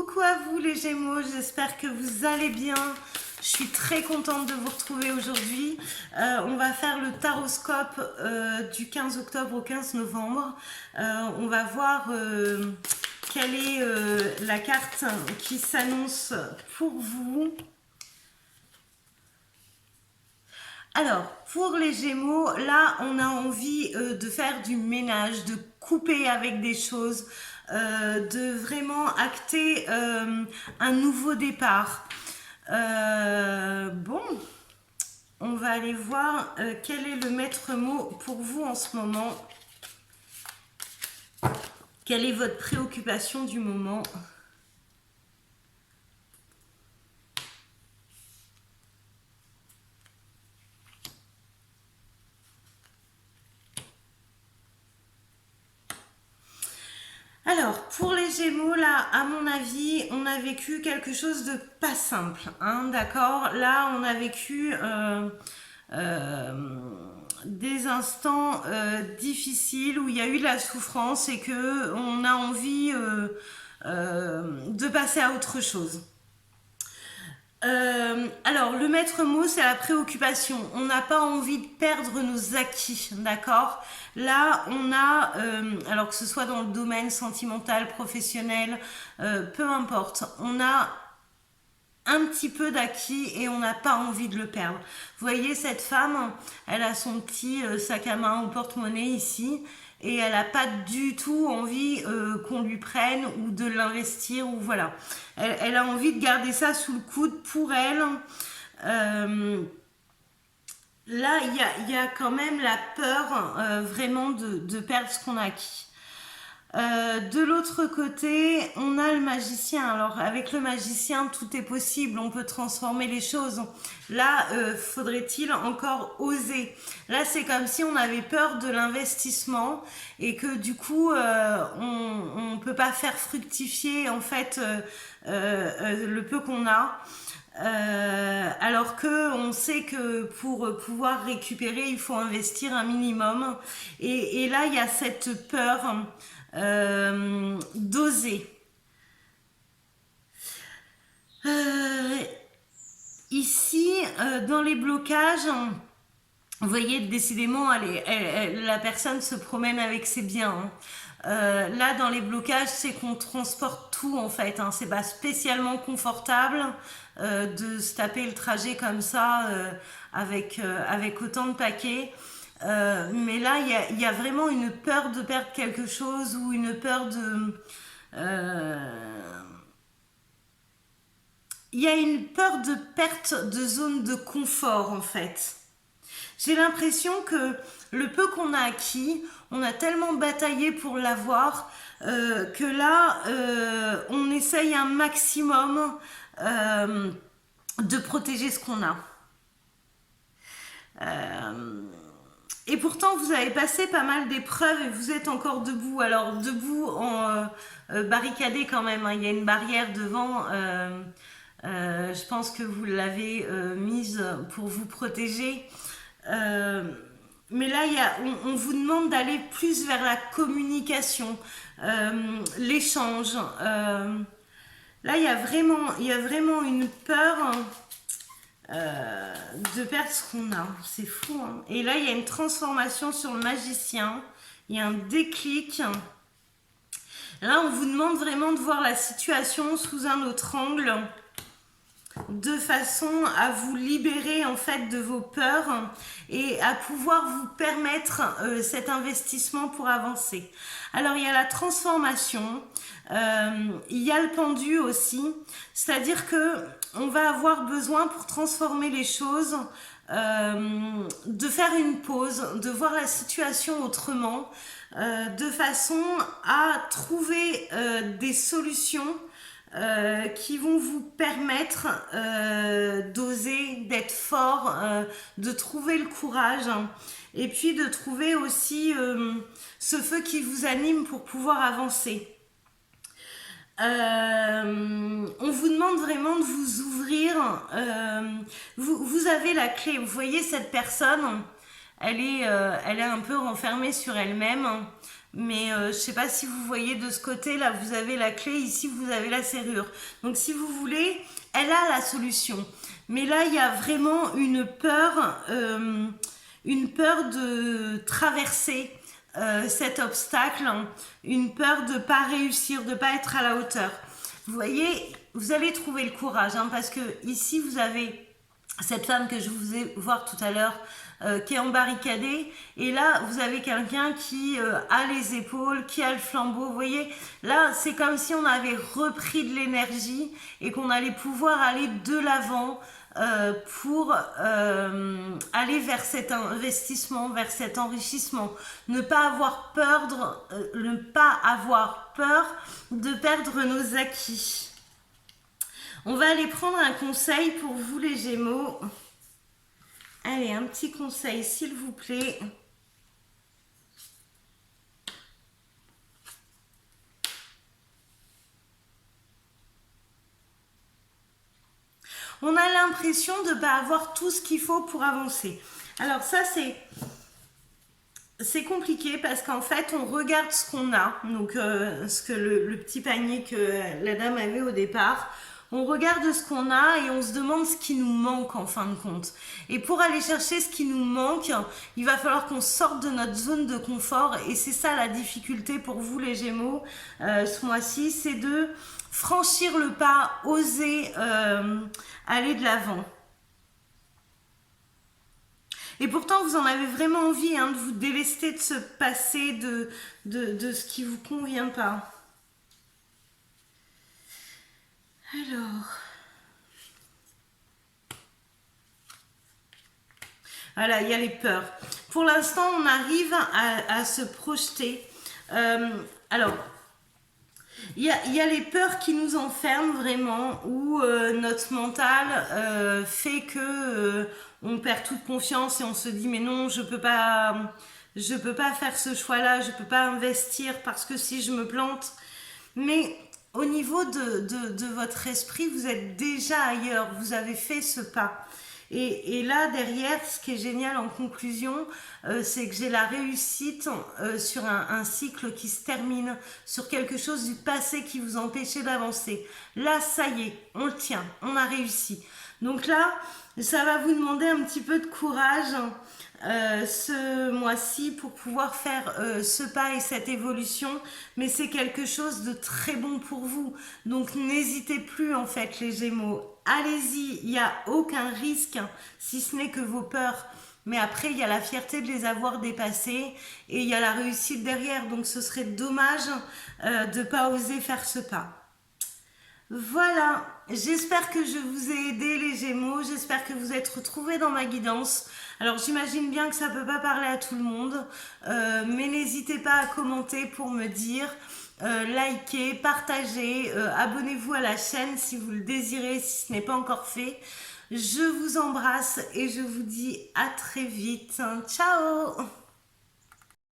Coucou à vous les Gémeaux, j'espère que vous allez bien. Je suis très contente de vous retrouver aujourd'hui. On va faire le taroscope du 15 octobre au 15 novembre. On va voir quelle est la carte qui s'annonce pour vous. Alors, pour les Gémeaux, là, on a envie de faire du ménage, de couper avec des choses, de vraiment acter un nouveau départ. Bon, on va aller voir quel est le maître mot pour vous en ce moment. Quelle est votre préoccupation du moment ? Alors, pour les Gémeaux, là, à mon avis, on a vécu quelque chose de pas simple, hein, d'accord ? Là, on a vécu des instants difficiles où il y a eu de la souffrance et que on a envie de passer à autre chose. Alors, le maître mot, c'est la préoccupation. On n'a pas envie de perdre nos acquis, d'accord ? Là, on a, alors que ce soit dans le domaine sentimental, professionnel, peu importe, on a un petit peu d'acquis et on n'a pas envie de le perdre. Vous voyez, cette femme, elle a son petit sac à main au porte-monnaie ici et elle n'a pas du tout envie qu'on lui prenne ou de l'investir ou voilà. Elle a envie de garder ça sous le coude pour elle. Là, il y a quand même la peur vraiment de perdre ce qu'on a acquis. De l'autre côté, on a le magicien. Alors, avec le magicien, tout est possible. On peut transformer les choses. Là, faudrait-il encore oser. Là, c'est comme si on avait peur de l'investissement et que du coup, on ne peut pas faire fructifier en fait le peu qu'on a. Alors que on sait que pour pouvoir récupérer, il faut investir un minimum. Et là, il y a cette peur d'oser. Ici, dans les blocages, vous voyez, décidément, la personne se promène avec ses biens. Hein. Là, dans les blocages, c'est qu'on transporte tout, en fait. Hein. C'est pas spécialement confortable de se taper le trajet comme ça, avec autant de paquets. Mais là, il y a vraiment une peur de perdre quelque chose ou une peur de... il y a une peur de perte de zone de confort, en fait. J'ai l'impression que le peu qu'on a acquis, on a tellement bataillé pour l'avoir que là, on essaye un maximum de protéger ce qu'on a. Et pourtant, vous avez passé pas mal d'épreuves et vous êtes encore debout. Alors, debout, barricadé quand même. Hein. Il y a une barrière devant. Je pense que vous l'avez mise pour vous protéger. Mais là, on vous demande d'aller plus vers la communication, l'échange. Là, il y a vraiment une peur de perdre ce qu'on a. C'est fou. Hein. Et là, il y a une transformation sur le magicien. Il y a un déclic. Là, on vous demande vraiment de voir la situation sous un autre angle, de façon à vous libérer en fait de vos peurs et à pouvoir vous permettre cet investissement pour avancer. Alors il y a la transformation, il y a le pendu aussi, c'est-à-dire que on va avoir besoin pour transformer les choses de faire une pause, de voir la situation autrement, de façon à trouver des solutions qui vont vous permettre d'oser, d'être fort, de trouver le courage et puis de trouver aussi ce feu qui vous anime pour pouvoir avancer. On vous demande vraiment de vous ouvrir. Vous avez la clé. Vous voyez cette personne, elle est un peu renfermée sur elle-même. mais je ne sais pas si vous voyez de ce côté, là vous avez la clé, ici vous avez la serrure. Donc si vous voulez, elle a la solution. Mais là, il y a vraiment une peur de traverser cet obstacle, une peur de ne pas réussir, de ne pas être à la hauteur. Vous voyez, vous allez trouver le courage, parce que ici vous avez cette femme que je vous ai voir tout à l'heure, qui est embarricadée, et là vous avez quelqu'un qui a les épaules, qui a le flambeau. Vous voyez, là c'est comme si on avait repris de l'énergie et qu'on allait pouvoir aller de l'avant pour aller vers cet investissement, vers cet enrichissement. Ne pas avoir peur de perdre nos acquis. On va aller prendre un conseil pour vous les Gémeaux. Allez, un petit conseil s'il vous plaît. On a l'impression de ne pas avoir tout ce qu'il faut pour avancer. Alors ça, c'est compliqué parce qu'en fait, on regarde ce qu'on a. Donc, ce que le petit panier que la dame avait au départ. On regarde ce qu'on a et on se demande ce qui nous manque en fin de compte. Et pour aller chercher ce qui nous manque, il va falloir qu'on sorte de notre zone de confort. Et c'est ça la difficulté pour vous les Gémeaux ce mois-ci, c'est de franchir le pas, oser aller de l'avant. Et pourtant, vous en avez vraiment envie de vous délester, de se passer de ce qui ne vous convient pas. Alors, voilà, il y a les peurs. Pour l'instant, on arrive à se projeter. Alors, il y a les peurs qui nous enferment vraiment, où notre mental fait que on perd toute confiance et on se dit mais non, je peux pas faire ce choix-là, je peux pas investir parce que si je me plante. Mais au niveau de votre esprit, vous êtes déjà ailleurs, vous avez fait ce pas. Et là, derrière, ce qui est génial en conclusion, c'est que j'ai la réussite sur un cycle qui se termine, sur quelque chose du passé qui vous empêchait d'avancer. Là, ça y est, on le tient, on a réussi. Donc là, ça va vous demander un petit peu de courage ce mois-ci pour pouvoir faire ce pas et cette évolution, mais c'est quelque chose de très bon pour vous. Donc n'hésitez plus en fait les Gémeaux, allez-y, il n'y a aucun risque si ce n'est que vos peurs. Mais après, il y a la fierté de les avoir dépassées et il y a la réussite derrière. Donc ce serait dommage de ne pas oser faire ce pas. Voilà, j'espère que je vous ai aidé les Gémeaux, j'espère que vous êtes retrouvés dans ma guidance. Alors j'imagine bien que ça ne peut pas parler à tout le monde, mais n'hésitez pas à commenter pour me dire, likez, partagez, abonnez-vous à la chaîne si vous le désirez, si ce n'est pas encore fait. Je vous embrasse et je vous dis à très vite. Ciao!